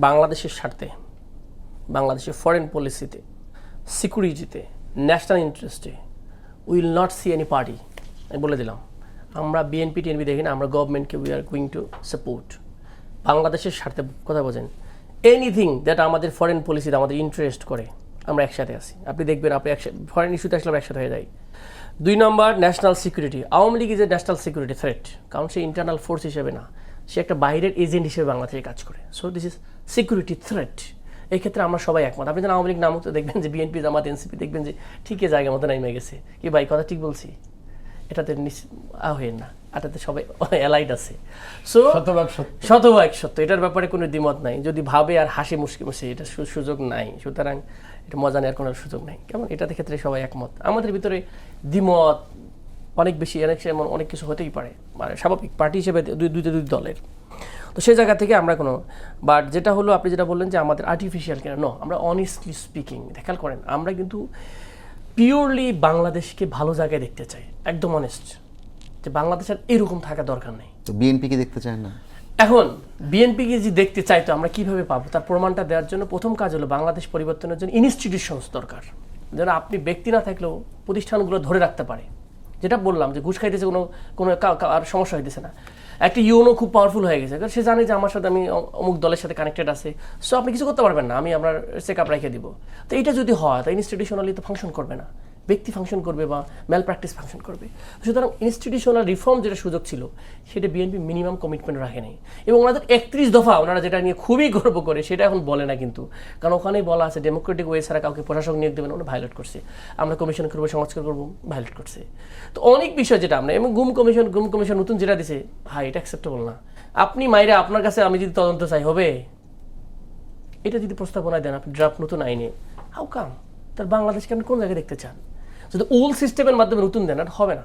বাংলাদেশের স্বার্থে, বাংলাদেশের ফরেন পলিসিতে, সিকিউরিটিতে, ন্যাশনাল ইন্টারেস্টে will not C any party. আমি বলে দিলাম, আমরা বিএনপি টিএনপি দেখি না, আমরা গভর্নমেন্টকে we are going to support. বাংলাদেশের স্বার্থে কথা বোঝেন, এনিথিং দ্যাট আমাদের ফরেন পলিসিতে আমাদের ইন্টারেস্ট করে আমরা একসাথে আছি। আপনি দেখবেন আপনি ফরেন ইস্যুতে আসলে আমরা একসাথে হয়ে যাই। 2 নম্বর national security. Awami League is a national security threat, কারণ সে ইন্টারনাল ফোর্স হিসেবে না, সে একটা বাইরের এজেন্ট হিসেবে বাংলাদেশে কাজ করে। So this is security threat. এই ক্ষেত্রে আমরা সবাই একমত। আপনি যখন আওয়ামী লীগ নামক দেখবেন যে বিএনপি জামাত এনসিপি দেখবেন যে ঠিকই জায়গা মতো নেমে গেছে। কি ভাই কথা ঠিক বলছি? এটাতে হয়ে না, এটাতে সবাই অ্যালাইড আছে। সো শতভাগ সত্য, এটার ব্যাপারে কোনো দ্বিমত নাই। যদি ভাবে আর হাসি মুশকি এটা সুযোগ নাই, সুতরাং এটা মজা নেওয়ার কোনো সুযোগ নাই। কেমন এটাতে ক্ষেত্রে সবাই একমত। আমাদের ভিতরে দ্বিমত অনেক বেশি, এমন অনেক কিছু হতেই পারে, মানে স্বাভাবিক পার্টি হিসেবে দুই দলের। তো সেই জায়গা থেকে আমরা কোনো, বাট যেটা হলো আপনি যেটা বললেন যে আমাদের আর্টিফিশিয়াল কেন, নো, আমরা অনেস্টলি স্পিকিং খেয়াল করেন, আমরা কিন্তু পিওরলি বাংলাদেশকে ভালো জায়গায় দেখতে চাই, একদম অনেস্ট, যে বাংলাদেশের এরকম থাকা দরকার নেই। তো বিএনপিকে দেখতে চায় না। এখন বিএনপিকে যে দেখতে চাই, তো আমরা কিভাবে পাবো? তার প্রমাণটা দেওয়ার জন্য প্রথম কাজ হলো বাংলাদেশ পরিবর্তনের জন্য ইনস্টিটিউশনস দরকার, যেন আপনি ব্যক্তি না থাকলেও প্রতিষ্ঠানগুলো ধরে রাখতে পারে। যেটা বললাম যে ঘুষ খাইতেছে কোনো আর সমস্যা হইতেছে না। একটা ইউনো খুব পাওয়ারফুল হয়ে গেছে, কারণ সে জানে যে আমার সাথে আমি অমুক দলের সাথে কানেক্টেড আছে, সো আপনি কিছু করতে পারবেন না, আমি আপনার চেক আপ রেখে দিব। তো এটা যদি হয়, তো ইনস্টিটিউশনালি তো ফাংশন করবে না, ব্যক্তি ফাংশন করবে বা ম্যাল প্র্যাকটিস ফাংশন করবে। সুতরাং ইনস্টিটিউশনাল রিফর্ম যেটা সুযোগ ছিল, সেটা বিএনপি মিনিমাম কমিটমেন্ট রাখে নাই। এবং ওনাদের 31 দফা ওনারা যেটা নিয়ে খুবই গর্ব করে, সেটা এখন বলে না কিন্তু, কারণ ওখানেই বলা আছে ডেমোক্রেটিক ওয়ে ছাড়া কাউকে প্রশাসক নিয়োগ দেবেন, ওরা ভায়োলেট করছে। আমরা কমিশন করবো, সংস্কার করবো, ভায়োলেট করছে। তো অনেক বিষয় যেটা আমরা, এবং গুম কমিশন নতুন যেটা দিছে, ভাই এটা অ্যাকসেপ্টেবল না। আপনি মাইরে আপনার কাছে আমি যদি তদন্ত চাই হবে, এটা যদি প্রস্তাবনা দেন আপনি ড্রাফট নতুন আইনে, হাউ কাম? তার বাংলাদেশকে আপনি কোন জায়গায় দেখতে চান? যদি ওল্ড সিস্টেমের মাধ্যমে নতুন দেন, আর হবে না।